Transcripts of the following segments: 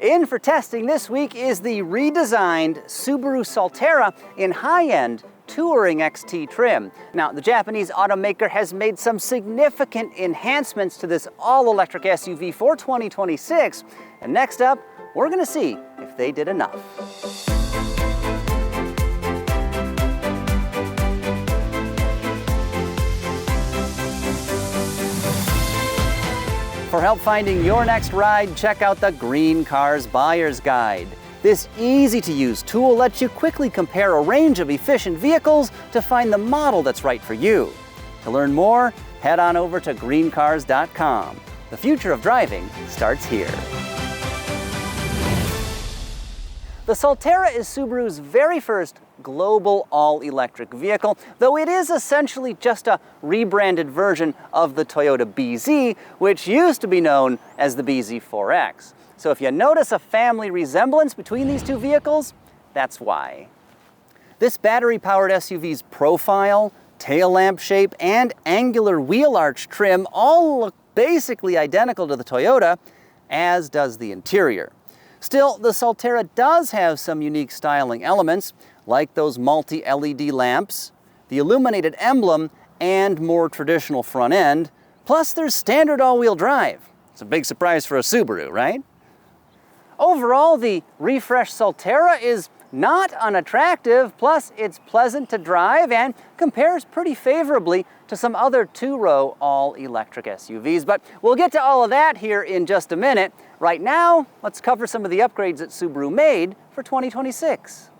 In for testing this week is the redesigned Subaru Solterra in high-end Touring XT trim. Now, the Japanese automaker has made some significant enhancements to this all-electric SUV for 2026. And next up, we're going to see if they did enough. For help finding your next ride, check out the GreenCars Buyer's Guide. This easy-to-use tool lets you quickly compare a range of efficient vehicles to find the model that's right for you. To learn more, head on over to greencars.com. The future of driving starts here. The Solterra is Subaru's very first global all-electric vehicle, though it is essentially just a rebranded version of the Toyota BZ, which used to be known as the BZ4X. So if you notice a family resemblance between these two vehicles, that's why. This battery-powered SUV's profile, tail lamp shape, and angular wheel arch trim all look basically identical to the Toyota, as does the interior. Still, the Solterra does have some unique styling elements, like those multi-LED lamps, the illuminated emblem, and more traditional front end. Plus, there's standard all-wheel drive. It's a big surprise for a Subaru, right? Overall, the refreshed Solterra is not unattractive, plus it's pleasant to drive and compares pretty favorably to some other two-row all-electric SUVs. But we'll get to all of that here in just a minute. Right now, let's cover some of the upgrades that Subaru made for 2026.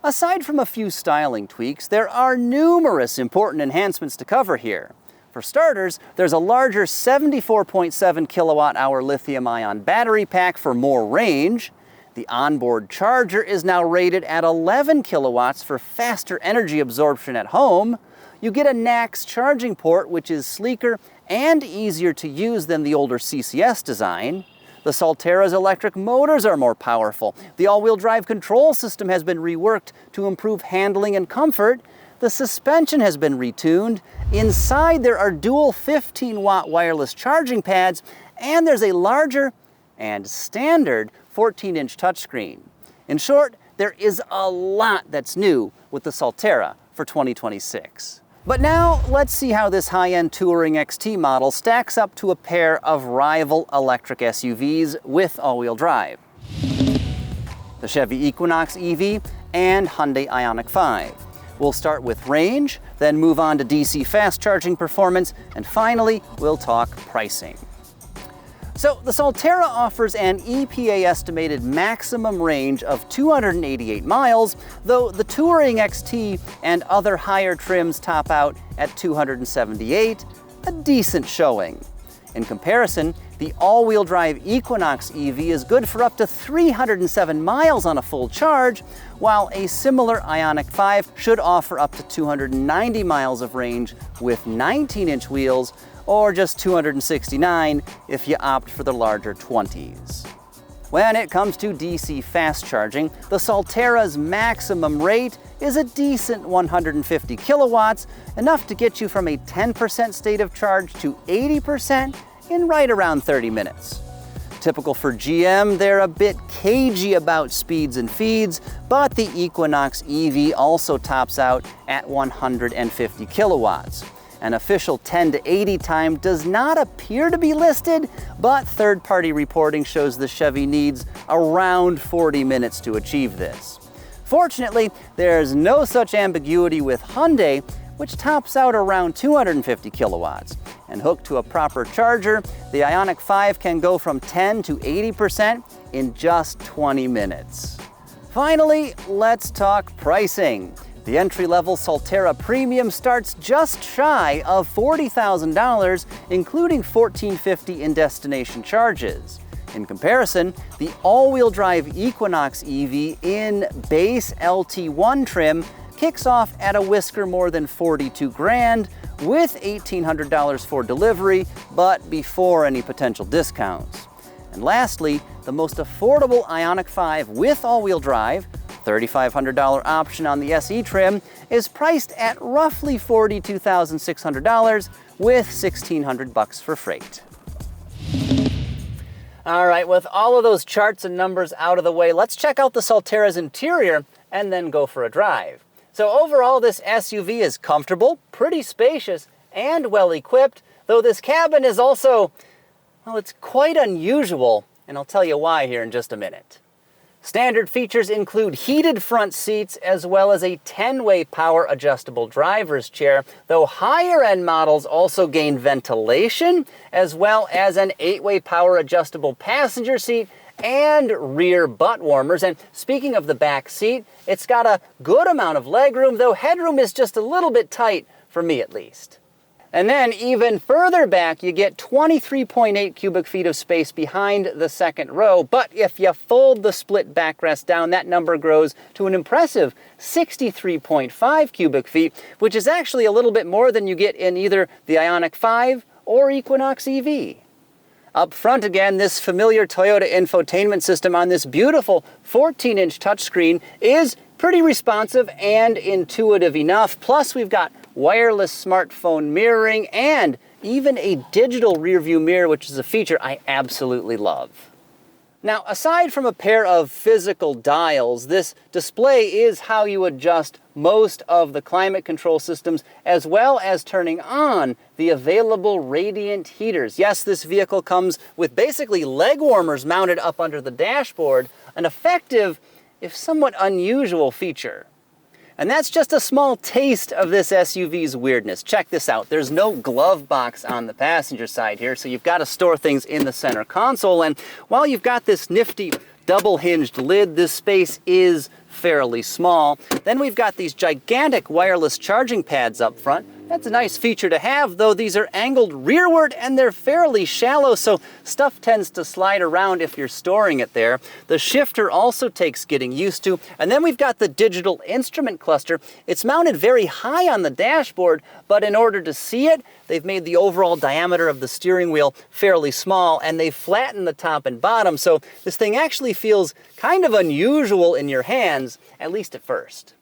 Aside from a few styling tweaks, there are numerous important enhancements to cover here. For starters, there's a larger 74.7 kilowatt-hour lithium-ion battery pack for more range. The onboard charger is now rated at 11 kilowatts for faster energy absorption at home. You get a NACS charging port, which is sleeker and easier to use than the older CCS design. The Solterra's electric motors are more powerful. The all-wheel drive control system has been reworked to improve handling and comfort. The suspension has been retuned. Inside, there are dual 15-watt wireless charging pads, and there's a larger and standard 14-inch touchscreen. In short, there is a lot that's new with the Solterra for 2026. But now, let's see how this high-end Touring XT model stacks up to a pair of rival electric SUVs with all-wheel drive: the Chevy Equinox EV and Hyundai Ioniq 5. We'll start with range, then move on to DC fast charging performance, and finally, we'll talk pricing. So the Solterra offers an EPA-estimated maximum range of 288 miles, though the Touring XT and other higher trims top out at 278, a decent showing. In comparison, the all-wheel drive Equinox EV is good for up to 307 miles on a full charge, while a similar Ioniq 5 should offer up to 290 miles of range with 19-inch wheels, or just 269 if you opt for the larger 20s. When it comes to DC fast charging, the Solterra's maximum rate is a decent 150 kilowatts, enough to get you from a 10% state of charge to 80% in right around 30 minutes. Typical for GM, they're a bit cagey about speeds and feeds, but the Equinox EV also tops out at 150 kilowatts. An official 10 to 80 time does not appear to be listed, but third-party reporting shows the Chevy needs around 40 minutes to achieve this. Fortunately, there's no such ambiguity with Hyundai, which tops out around 250 kilowatts. And hooked to a proper charger, the Ioniq 5 can go from 10 to 80% in just 20 minutes. Finally, let's talk pricing. The entry-level Solterra Premium starts just shy of $40,000, including $1,450 in destination charges. In comparison, the all-wheel drive Equinox EV in base LT1 trim kicks off at a whisker more than $42,000, with $1,800 for delivery, but before any potential discounts. And lastly, the most affordable Ioniq 5 with all-wheel drive, $3,500 option on the SE trim, is priced at roughly $42,600 with $1,600 for freight. All right, with all of those charts and numbers out of the way, let's check out the Solterra's interior and then go for a drive. So overall, this SUV is comfortable, pretty spacious, and well equipped, though this cabin is also, well, it's quite unusual, and I'll tell you why here in just a minute. Standard features include heated front seats as well as a 10-way power adjustable driver's chair, though higher end models also gain ventilation as well as an 8-way power adjustable passenger seat and rear butt warmers. And speaking of the back seat, it's got a good amount of legroom, though headroom is just a little bit tight, for me at least. And then even further back, you get 23.8 cubic feet of space behind the second row. But if you fold the split backrest down, that number grows to an impressive 63.5 cubic feet, which is actually a little bit more than you get in either the Ioniq 5 or Equinox EV. Up front again, this familiar Toyota infotainment system on this beautiful 14-inch touchscreen is pretty responsive and intuitive enough. Plus, we've got wireless smartphone mirroring and even a digital rear view mirror, which is a feature I absolutely love. Now, aside from a pair of physical dials, this display is how you adjust most of the climate control systems, as well as turning on the available radiant heaters. Yes, this vehicle comes with basically leg warmers mounted up under the dashboard, an effective, if somewhat unusual feature. And that's just a small taste of this SUV's weirdness. Check this out. There's no glove box on the passenger side here, so you've got to store things in the center console. And while you've got this nifty double-hinged lid, this space is fairly small. Then we've got these gigantic wireless charging pads up front. That's a nice feature to have, though these are angled rearward and they're fairly shallow, so stuff tends to slide around if you're storing it there. The shifter also takes getting used to. And then we've got the digital instrument cluster. It's mounted very high on the dashboard, but in order to see it, they've made the overall diameter of the steering wheel fairly small, and they've flattened the top and bottom, so this thing actually feels kind of unusual in your hands, at least at first.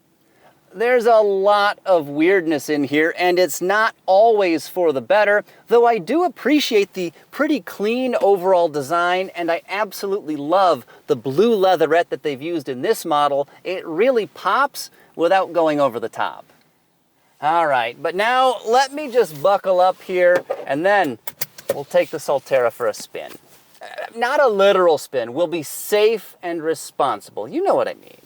There's a lot of weirdness in here, and it's not always for the better, though I do appreciate the pretty clean overall design, and I absolutely love the blue leatherette that they've used in this model. It really pops without going over the top. All right, but now let me just buckle up here, and then we'll take the Solterra for a spin. Not a literal spin. We'll be safe and responsible. You know what I mean.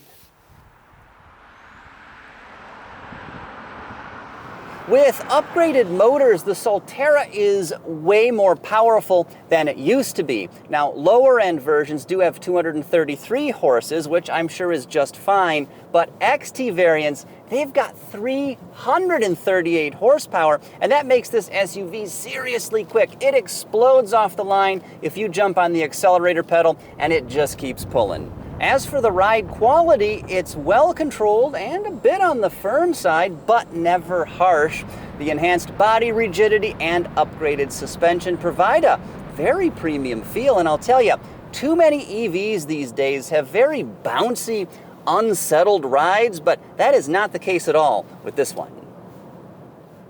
With upgraded motors, the Solterra is way more powerful than it used to be. Now, lower-end versions do have 233 horses, which I'm sure is just fine, but XT variants, they've got 338 horsepower, and that makes this SUV seriously quick. It explodes off the line if you jump on the accelerator pedal, and it just keeps pulling. As for the ride quality, it's well controlled and a bit on the firm side, but never harsh. The enhanced body rigidity and upgraded suspension provide a very premium feel, and I'll tell you, too many EVs these days have very bouncy, unsettled rides, but that is not the case at all with this one.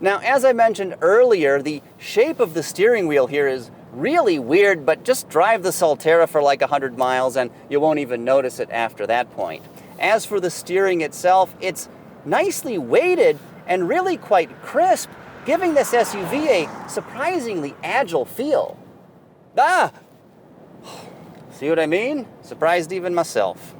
Now, as I mentioned earlier, the shape of the steering wheel here is really weird, but just drive the Solterra for like 100 miles and you won't even notice it after that point. As for the steering itself, it's nicely weighted and really quite crisp, giving this SUV a surprisingly agile feel. See what I mean? Surprised even myself.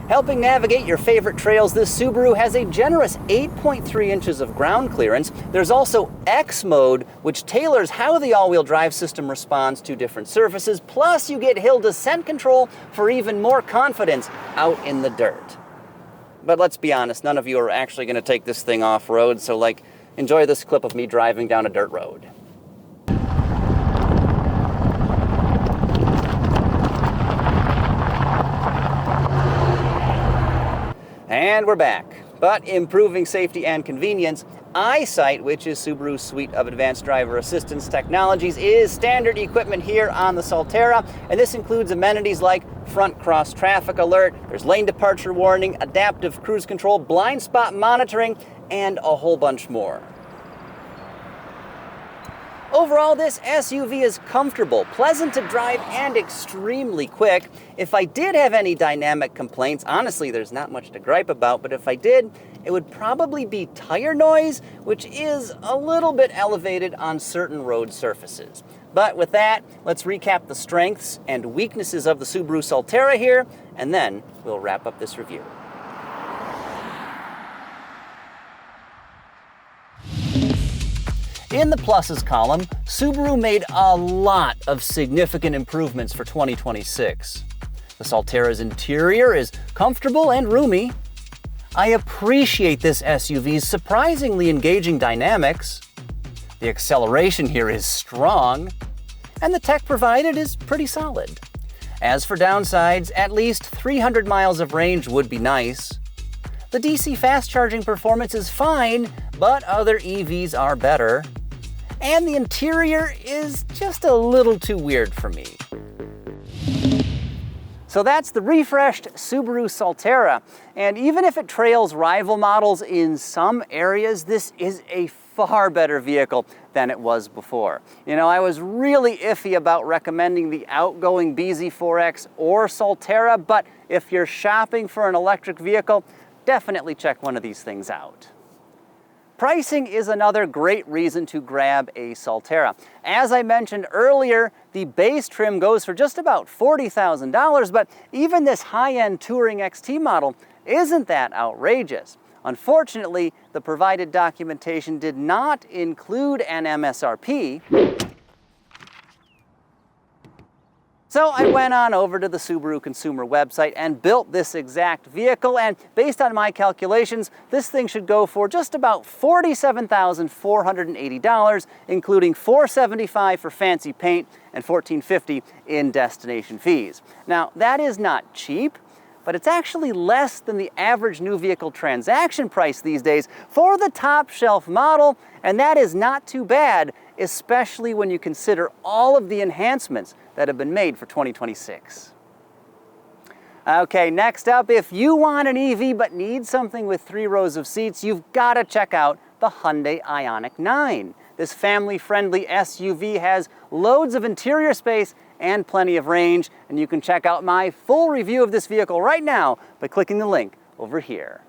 Helping navigate your favorite trails, this Subaru has a generous 8.3 inches of ground clearance. There's also X mode, which tailors how the all-wheel drive system responds to different surfaces. Plus, you get hill descent control for even more confidence out in the dirt. But let's be honest, none of you are actually going to take this thing off-road, so enjoy this clip of me driving down a dirt road. And we're back. But improving safety and convenience, EyeSight, which is Subaru's suite of advanced driver assistance technologies, is standard equipment here on the Solterra, and this includes amenities like front cross traffic alert, there's lane departure warning, adaptive cruise control, blind spot monitoring, and a whole bunch more. Overall, this SUV is comfortable, pleasant to drive, and extremely quick. If I did have any dynamic complaints, honestly, there's not much to gripe about, but if I did, it would probably be tire noise, which is a little bit elevated on certain road surfaces. But with that, let's recap the strengths and weaknesses of the Subaru Solterra here, and then we'll wrap up this review. In the pluses column, Subaru made a lot of significant improvements for 2026. The Solterra's interior is comfortable and roomy. I appreciate this SUV's surprisingly engaging dynamics. The acceleration here is strong, and the tech provided is pretty solid. As for downsides, at least 300 miles of range would be nice. The DC fast charging performance is fine, but other EVs are better. And the interior is just a little too weird for me. So that's the refreshed Subaru Solterra. And even if it trails rival models in some areas, this is a far better vehicle than it was before. You know, I was really iffy about recommending the outgoing BZ4X or Solterra, but if you're shopping for an electric vehicle, definitely check one of these things out. Pricing is another great reason to grab a Solterra. As I mentioned earlier, the base trim goes for just about $40,000, but even this high-end Touring XT model isn't that outrageous. Unfortunately, the provided documentation did not include an MSRP. So I went on over to the Subaru consumer website and built this exact vehicle, and based on my calculations, this thing should go for just about $47,480, including $475 for fancy paint and $1,450 in destination fees. Now, that is not cheap, but it's actually less than the average new vehicle transaction price these days for the top shelf model, and that is not too bad, especially when you consider all of the enhancements that have been made for 2026. Okay, next up, if you want an EV but need something with 3 rows of seats, you've got to check out the Hyundai Ioniq 9. This family-friendly SUV has loads of interior space and plenty of range, and you can check out my full review of this vehicle right now by clicking the link over here.